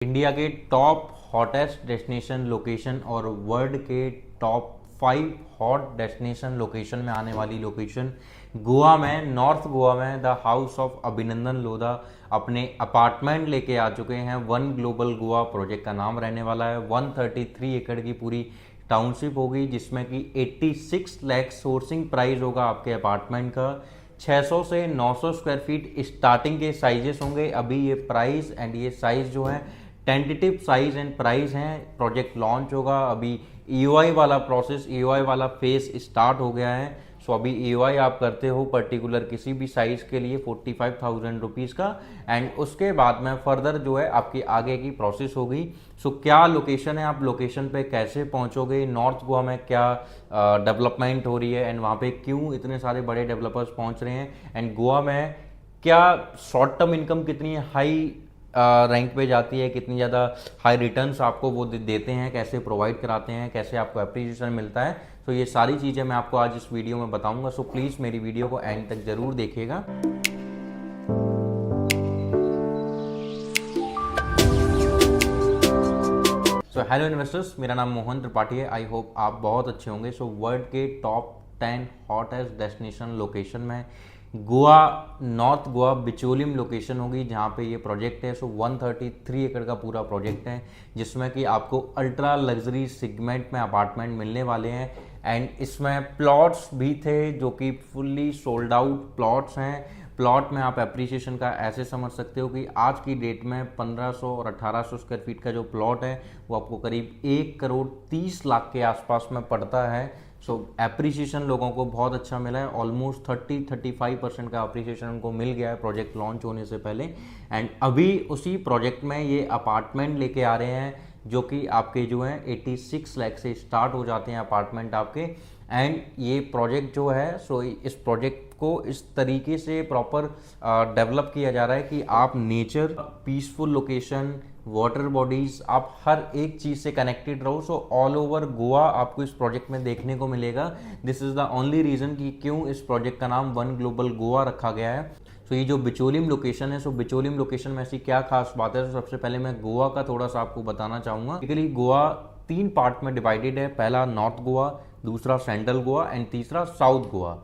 India के top hottest destination location और world के टॉप 5 हॉट डेस्टिनेशन लोकेशन में आने वाली लोकेशन गोवा में, नॉर्थ गोवा में द हाउस ऑफ अभिनंदन लोधा अपने अपार्टमेंट लेके आ चुके हैं। वन ग्लोबल गोवा प्रोजेक्ट का नाम रहने वाला है। 133 एकड़ की पूरी टाउनशिप होगी जिसमें कि 86 लाख सोर्सिंग प्राइस होगा आपके अपार्टमेंट का। 600 से 900 स्क्वायर फीट स्टार्टिंग के साइजेस होंगे। अभी ये प्राइस एंड ये साइज जो है टेंटेटिव साइज एंड प्राइस हैं। प्रोजेक्ट लॉन्च होगा। अभी ईओआई वाला प्रोसेस, ईओआई वाला फेस स्टार्ट हो गया है। सो अभी ईओआई आप करते हो पर्टिकुलर किसी भी साइज के लिए 45,000 रुपीज़ का, एंड उसके बाद में फर्दर जो है आपकी आगे की प्रोसेस होगी। सो क्या लोकेशन है, आप लोकेशन पे कैसे पहुंचोगे, नॉर्थ गोवा में क्या डेवलपमेंट हो रही है एंड वहाँ पे क्यों इतने सारे बड़े डेवलपर्स पहुंच रहे हैं, एंड गोवा में क्या शॉर्ट टर्म इनकम कितनी हाई रैंक पे जाती है, कितनी ज़्यादा हाई रिटर्न्स आपको वो देते हैं, कैसे प्रोवाइड कराते हैं, कैसे आपको एप्रिसिएशन मिलता है। तो ये सारी चीज़ें मैं आपको आज इस वीडियो में बताऊंगा। सो प्लीज़ मेरी वीडियो को एंड तक ज़रूर देखिएगा। सो हेलो इन्वेस्टर्स, मेरा नाम मोहन त्रिपाठी है। आई होप आप बहुत अच्छे होंगे। सो वर्ल्ड के टॉप 10 हॉटेस्ट डेस्टिनेशन लोकेशन में गोवा, नॉर्थ गोवा बिचोलिम लोकेशन होगी जहाँ पे ये प्रोजेक्ट है। सो 133 एकड़ का पूरा प्रोजेक्ट है जिसमें कि आपको अल्ट्रा लग्जरी सेगमेंट में अपार्टमेंट मिलने वाले हैं, एंड इसमें प्लॉट्स भी थे जो कि फुल्ली सोल्ड आउट प्लॉट्स हैं। प्लॉट में आप एप्रिसिएशन का ऐसे समझ सकते हो कि आज की डेट में 1500 और 1800 स्क्वायर फीट का जो प्लॉट है वो आपको करीब 1 करोड़ 30 लाख के आसपास में पड़ता है। सो एप्रिसिएशन लोगों को बहुत अच्छा मिला है। ऑलमोस्ट 30-35% का एप्रिसिएशन उनको मिल गया है प्रोजेक्ट लॉन्च होने से पहले, एंड अभी उसी प्रोजेक्ट में ये अपार्टमेंट लेके आ रहे हैं जो कि आपके जो हैं 86 लाख से स्टार्ट हो जाते हैं अपार्टमेंट आपके। एंड ये प्रोजेक्ट जो है, सो इस प्रोजेक्ट को इस तरीके से प्रॉपर डेवलप किया जा रहा है कि आप nature, peaceful location, water bodies, आप हर एक चीज़ से कनेक्टेड रहो। सो ऑल ओवर गोवा आपको इस प्रोजेक्ट में देखने को मिलेगा। This is the only reason कि क्यों इस प्रोजेक्ट का नाम वन ग्लोबल गोवा रखा गया है। सो ये जो बिचोलिम लोकेशन है, सो बिचोलिम लोकेशन में ऐसी क्या खास बात है। तो सबसे पहले मैं गोवा का थोड़ा सा आपको बताना चाहूँगा। बेसिकली गोवा 3 पार्ट में डिवाइडेड है। पहला नॉर्थ गोवा, दूसरा सेंट्रल गोवा एंड तीसरा south Goa.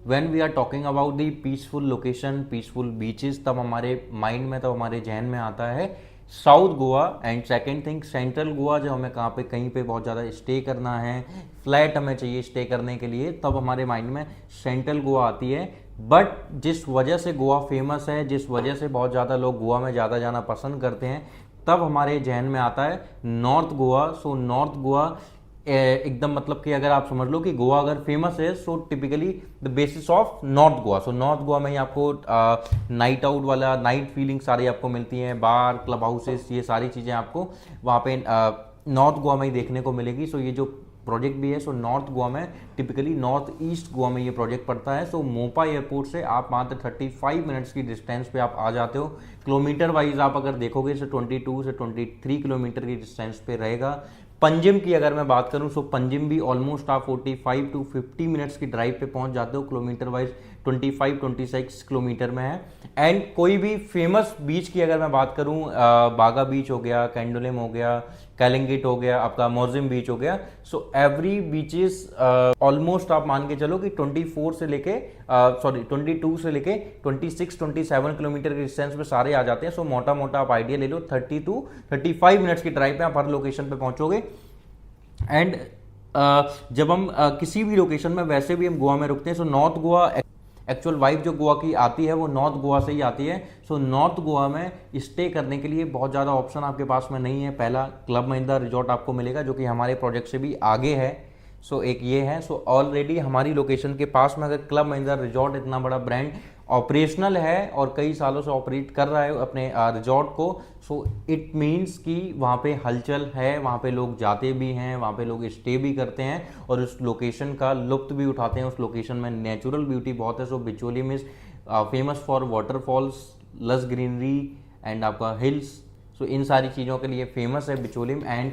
When we are talking about the peaceful location, peaceful beaches, तब हमारे माइंड में, तब हमारे जहन में आता है south Goa. And second thing central Goa, जो हमें कहाँ पे कहीं पे बहुत ज़्यादा स्टे करना है, फ्लैट हमें चाहिए स्टे करने के लिए, तब हमारे माइंड में सेंट्रल गोवा आती है। बट जिस वजह से गोवा फेमस है, जिस वजह से बहुत ज़्यादा लोग गोवा में ज़्यादा जाना पसंद करते हैं, तब हमारे जहन में आता है north Goa. So north Goa एकदम मतलब कि अगर आप समझ लो कि गोवा अगर फेमस है, so typically the basis of north Goa. So north Goa में ही आपको नाइट आउट वाला, नाइट फीलिंग सारी आपको मिलती हैं, बार, क्लब हाउसेस, ये सारी चीज़ें आपको वहाँ पे नॉर्थ गोवा में ही देखने को मिलेगी। सो ये जो प्रोजेक्ट भी है, सो नॉर्थ गोवा में, टिपिकली नॉर्थ ईस्ट गोवा में ये प्रोजेक्ट पड़ता है। सो मोपा एयरपोर्ट से आप मात्र 35 मिनट्स की डिस्टेंस पे आप आ जाते हो। किलोमीटर वाइज आप अगर देखोगे तो 22 से 23 किलोमीटर की डिस्टेंस पे रहेगा। पंजिम की अगर मैं बात करूं, सो पंजिम भी ऑलमोस्ट आप 45 to 50 मिनट्स की ड्राइव पे पहुंच जाते हो। किलोमीटर वाइज 25-26 किलोमीटर में है। एंड कोई भी फेमस बीच की अगर मैं बात करूं, बागा बीच हो गया, कैंडोलिम हो गया, कैलिंगेट हो गया, आपका मोरजिम बीच हो गया, सो एवरी बीचेस ऑलमोस्ट आप मान के चलो कि 22 से लेके 26-27 किलोमीटर के डिस्टेंस पे सारे आ जाते हैं। सो मोटा मोटा आप आइडिया ले लो 30 to 35 मिनट्स की ड्राइव पे आप हर लोकेशन पे पहुंचोगे। एंड जब हम किसी भी लोकेशन में, वैसे भी हम गोवा में रुकते हैं, so north Goa actual vibe जो गोवा की आती है वो नॉर्थ गोवा से ही आती है। सो नॉर्थ गोवा में स्टे करने के लिए बहुत ज़्यादा ऑप्शन आपके पास में नहीं है। पहला क्लब महिंद्रा रिजॉर्ट आपको मिलेगा जो कि हमारे प्रोजेक्ट से भी आगे है। सो एक ये है। सो ऑलरेडी हमारी लोकेशन के पास में अगर क्लब महिंद्रा रिजॉर्ट, इतना बड़ा ब्रांड, ऑपरेशनल है और कई सालों से ऑपरेट कर रहा है अपने रिजॉर्ट को, सो इट मीन्स कि वहाँ पे हलचल है, वहाँ पे लोग जाते भी हैं, वहाँ पे लोग स्टे भी करते हैं और उस लोकेशन का लुत्फ भी उठाते हैं। उस लोकेशन में नेचुरल ब्यूटी बहुत है। So Bicholim is famous for waterfalls, lush greenery and आपका हिल्स। सो इन सारी चीज़ों के लिए फेमस है बिचोलिम। एंड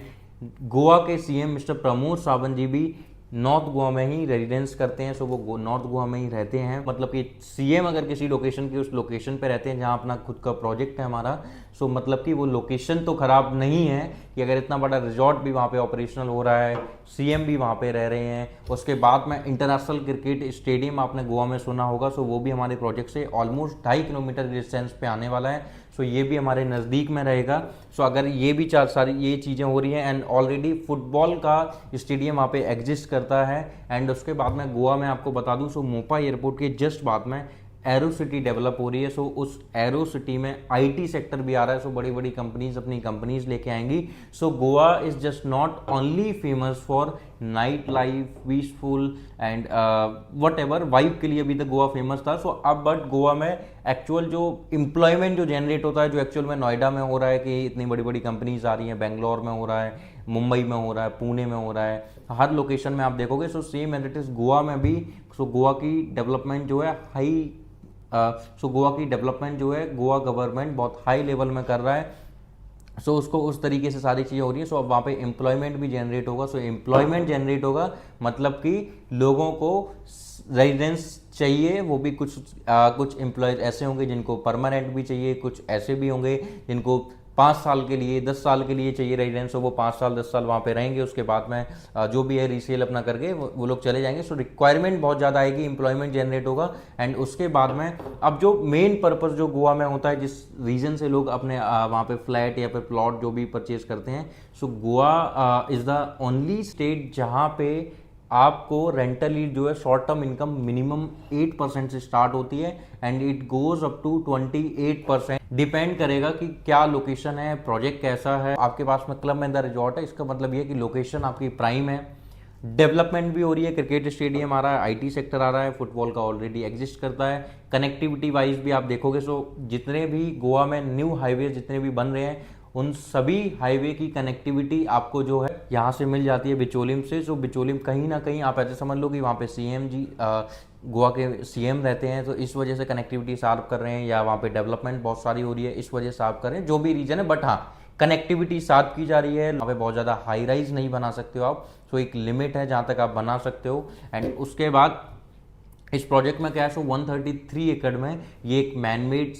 गोवा के सीएम मिस्टर प्रमोद सावंत जी भी नॉर्थ गोवा में ही रेजिडेंस करते हैं, सो वो नॉर्थ गोवा में ही रहते हैं। मतलब कि सीएम अगर किसी लोकेशन की उस लोकेशन पे रहते हैं जहाँ अपना खुद का प्रोजेक्ट है हमारा, सो मतलब कि वो लोकेशन तो ख़राब नहीं है कि अगर इतना बड़ा रिजॉर्ट भी वहाँ पे ऑपरेशनल हो रहा है, सीएम भी वहाँ पे रह रहे हैं, उसके बाद में इंटरनेशनल क्रिकेट स्टेडियम आपने गोवा में सुना होगा, सो वो भी हमारे प्रोजेक्ट से ऑलमोस्ट 2.5 किलोमीटर डिस्टेंस पे आने वाला है। सो ये भी हमारे नज़दीक में रहेगा। सो अगर ये भी चार सारी ये चीज़ें हो रही हैं एंड ऑलरेडी फुटबॉल का स्टेडियम वहाँ पे एग्जिस्ट करता है। एंड उसके बाद में गोवा में आपको बता दूँ, सो मोपा एयरपोर्ट के जस्ट बाद में एरो सिटी डेवलप हो रही है। सो उस एरो सिटी में आईटी सेक्टर भी आ रहा है। सो बड़ी बड़ी कंपनीज अपनी कंपनीज लेके आएंगी। So Goa is just not only famous for night life, peaceful and whatever vibe के लिए अभी तक गोवा फेमस था। सो अब बट गोवा में एक्चुअल जो एम्प्लॉयमेंट जो जनरेट होता है, जो एक्चुअल में नोएडा में हो रहा है कि इतनी बड़ी बड़ी कंपनीज आ रही हैं, बेंगलोर में हो रहा है, मुंबई में हो रहा है, पुणे में हो रहा है, हर लोकेशन में आप देखोगे। So same as it is Goa में भी। सो गोवा की डेवलपमेंट जो है गोवा की डेवलपमेंट जो है गोवा गवर्नमेंट बहुत हाई लेवल में कर रहा है। सो उसको उस तरीके से सारी चीज़ें हो रही हैं। सो अब वहाँ पे एम्प्लॉयमेंट भी जनरेट होगा। सो एम्प्लॉयमेंट जनरेट होगा मतलब कि लोगों को रेजिडेंस चाहिए, वो भी कुछ एम्प्लॉयज ऐसे होंगे जिनको परमानेंट भी चाहिए, कुछ ऐसे भी होंगे जिनको 5 साल के लिए 10 साल के लिए चाहिए रेजिडेंस। हो वो 5 साल 10 साल वहाँ पे रहेंगे, उसके बाद में जो भी है रीसेल अपना करके वो लोग चले जाएंगे। सो रिक्वायरमेंट बहुत ज़्यादा आएगी, एम्प्लॉयमेंट जनरेट होगा। एंड उसके बाद में अब जो मेन पर्पस जो गोवा में होता है, जिस रीजन से लोग अपने वहाँ पे फ्लैट या फिर प्लॉट जो भी परचेज करते हैं, so Goa is the only state जहाँ पे आपको रेंटल ईल्ड जो है शॉर्ट टर्म इनकम मिनिमम 8% से स्टार्ट होती है and it goes up to 28%। Depend करेगा कि क्या लोकेशन है, प्रोजेक्ट कैसा है, आपके पास में क्लब में द रिजॉर्ट है, इसका मतलब ये कि लोकेशन आपकी प्राइम है, डेवलपमेंट भी हो रही है, क्रिकेट स्टेडियम आ रहा है, आईटी सेक्टर आ रहा है, फुटबॉल का ऑलरेडी एग्जिस्ट करता है। कनेक्टिविटी वाइज भी आप देखोगे, सो जितने भी गोवा में न्यू हाईवे जितने भी बन रहे हैं, उन सभी हाईवे की कनेक्टिविटी आपको जो है यहाँ से मिल जाती है बिचोलिम से। सो बिचोलिम कहीं ना कहीं आप ऐसे समझ लो कि वहाँ पे सीएम जी गोवा के सीएम रहते हैं, तो इस वजह से कनेक्टिविटी सार्व कर रहे हैं, या वहाँ पे डेवलपमेंट बहुत सारी हो रही है इस वजह से सार्व कर रहे हैं, जो भी रीजन है। बट हाँ, कनेक्टिविटी सार्व की जा रही है। वहाँ पे बहुत ज़्यादा हाई राइज नहीं बना सकते हो आप। सो एक लिमिट है जहाँ तक आप बना सकते हो। एंड उसके बाद इस प्रोजेक्ट में क्या है, सो 133 एकड़ में ये एक मैनमेड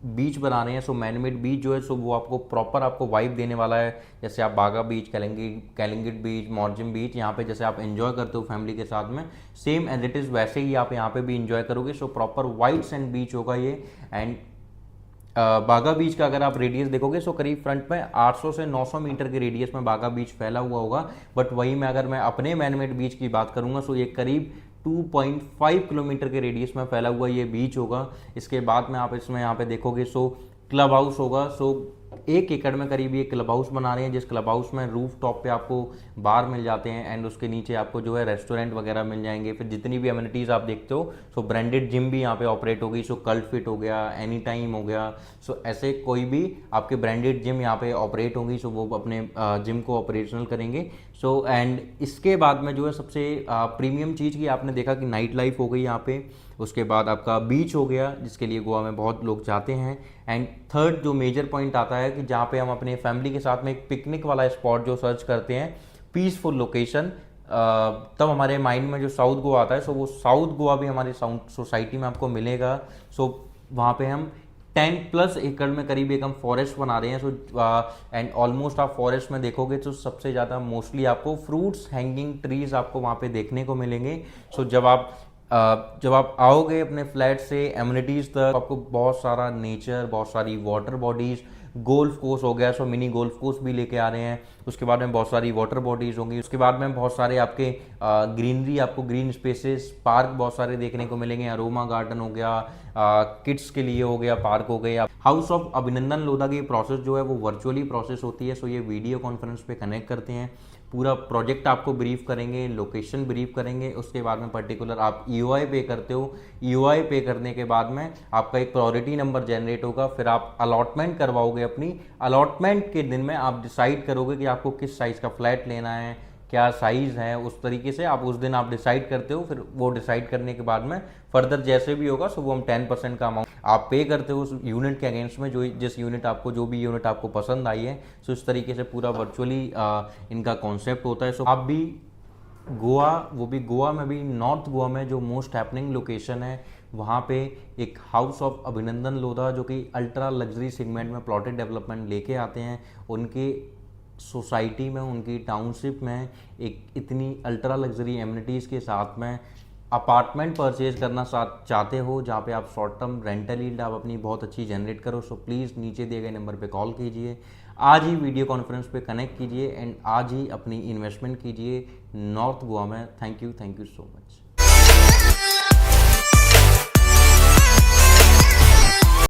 बीच बना रहे हैं। सो मैनमेड बीच जो है सो वो आपको प्रॉपर आपको वाइब देने वाला है। जैसे आप बागा बीच, कैलिंगिट बीच, मॉर्जिम बीच, यहाँ पे जैसे आप एंजॉय करते हो फैमिली के साथ में, सेम एज इट इज़ वैसे ही आप यहाँ पे भी एंजॉय करोगे। So proper white sand beach होगा ये। एंड बागा बीच का अगर आप रेडियस देखोगे, सो करीब फ्रंट में 800 से 900 मीटर के रेडियस में बागा बीच फैला हुआ होगा। बट वही में अगर मैं अपने मैनमेड बीच की बात करूँगा, सो ये करीब 2.5 किलोमीटर के रेडियस में फैला हुआ ये बीच होगा। इसके बाद में आप इसमें यहाँ पे देखोगे, सो क्लब हाउस होगा। सो 1 एकड़ में करीब ये क्लब हाउस बना रहे हैं, जिस क्लब हाउस में रूफ टॉप पे आपको बार मिल जाते हैं एंड उसके नीचे आपको जो है रेस्टोरेंट वगैरह मिल जाएंगे। फिर जितनी भी अम्यूनिटीज़ आप देखते हो, सो ब्रांडेड जिम भी यहाँ पे ऑपरेट होगी। सो कल्ट फिट हो गया, एनी टाइम हो गया, सो ऐसे कोई भी आपके ब्रांडेड जिम यहाँ पे ऑपरेट होंगी। सो वो अपने जिम को ऑपरेशनल करेंगे। सो एंड इसके बाद में जो है सबसे प्रीमियम चीज़ की आपने देखा कि नाइट लाइफ हो गई यहाँ पे। उसके बाद आपका बीच हो गया, जिसके लिए गोवा में बहुत लोग जाते हैं। एंड थर्ड जो मेजर पॉइंट आता है कि जहाँ पे हम अपने फैमिली के साथ में एक पिकनिक वाला स्पॉट जो सर्च करते हैं, पीसफुल लोकेशन, तब हमारे माइंड में जो साउथ गोवा आता है। सो वो साउथ गोवा भी हमारी सोसाइटी में आपको मिलेगा। सो वहाँ पे हम 10+ एकड़ में करीब एक हम फॉरेस्ट बना रहे हैं। सो एंड ऑलमोस्ट आप फॉरेस्ट में देखोगे तो सबसे ज़्यादा मोस्टली आपको फ्रूट्स हैंगिंग ट्रीज आपको वहाँ पे देखने को मिलेंगे। सो जब आप आओगे अपने फ्लैट से एम्यूनिटीज़ तक, आपको बहुत सारा नेचर, बहुत सारी वाटर बॉडीज़, गोल्फ कोर्स हो गया, सो मिनी गोल्फ कोर्स भी लेके आ रहे हैं। उसके बाद में बहुत सारी वाटर बॉडीज़ होंगी। उसके बाद में बहुत सारे आपके ग्रीनरी, आपको ग्रीन स्पेसेस, पार्क बहुत सारे देखने को मिलेंगे। अरोमा गार्डन हो गया, किड्स के लिए हो गया, पार्क हो गया। हाउस ऑफ अभिनंदन लोधा की प्रोसेस जो है वो वर्चुअली प्रोसेस होती है। सो ये वीडियो कॉन्फ्रेंस पे कनेक्ट करते हैं, पूरा प्रोजेक्ट आपको ब्रीफ करेंगे, लोकेशन ब्रीफ करेंगे। उसके बाद में पर्टिकुलर आप ईओआई पे करते हो, ईओआई पे करने के बाद में आपका एक प्रायोरिटी नंबर जनरेट होगा। फिर आप अलॉटमेंट करवाओगे अपनी, अलॉटमेंट के दिन में आप डिसाइड करोगे कि आपको किस साइज़ का फ्लैट लेना है, क्या साइज़ है, उस तरीके से आप उस दिन आप डिसाइड करते हो। फिर वो डिसाइड करने के बाद में फर्दर जैसे भी होगा, सो वो हम 10% का अमाउंट आप पे करते हो उस यूनिट के अगेंस्ट में, जो जिस यूनिट आपको जो भी यूनिट आपको पसंद आई है। सो इस तरीके से पूरा वर्चुअली इनका कॉन्सेप्ट होता है। सो आप भी गोवा, वो भी गोवा में भी नॉर्थ गोवा में जो मोस्ट हैपनिंग लोकेशन है, वहाँ पे एक हाउस ऑफ अभिनंदन लोधा जो कि अल्ट्रा लग्जरी सेगमेंट में प्लॉटेड डेवलपमेंट लेके आते हैं। उनकी सोसाइटी में, उनकी टाउनशिप में एक इतनी अल्ट्रा लग्जरी एमिनिटीज़ के साथ में अपार्टमेंट परचेज करना चाहते हो जहाँ पे आप शॉर्ट टर्म रेंटल यील्ड आप अपनी बहुत अच्छी जनरेट करो, सो प्लीज़ नीचे दिए गए नंबर पे कॉल कीजिए, आज ही वीडियो कॉन्फ्रेंस पे कनेक्ट कीजिए एंड आज ही अपनी इन्वेस्टमेंट कीजिए नॉर्थ गोवा में। Thank you so much.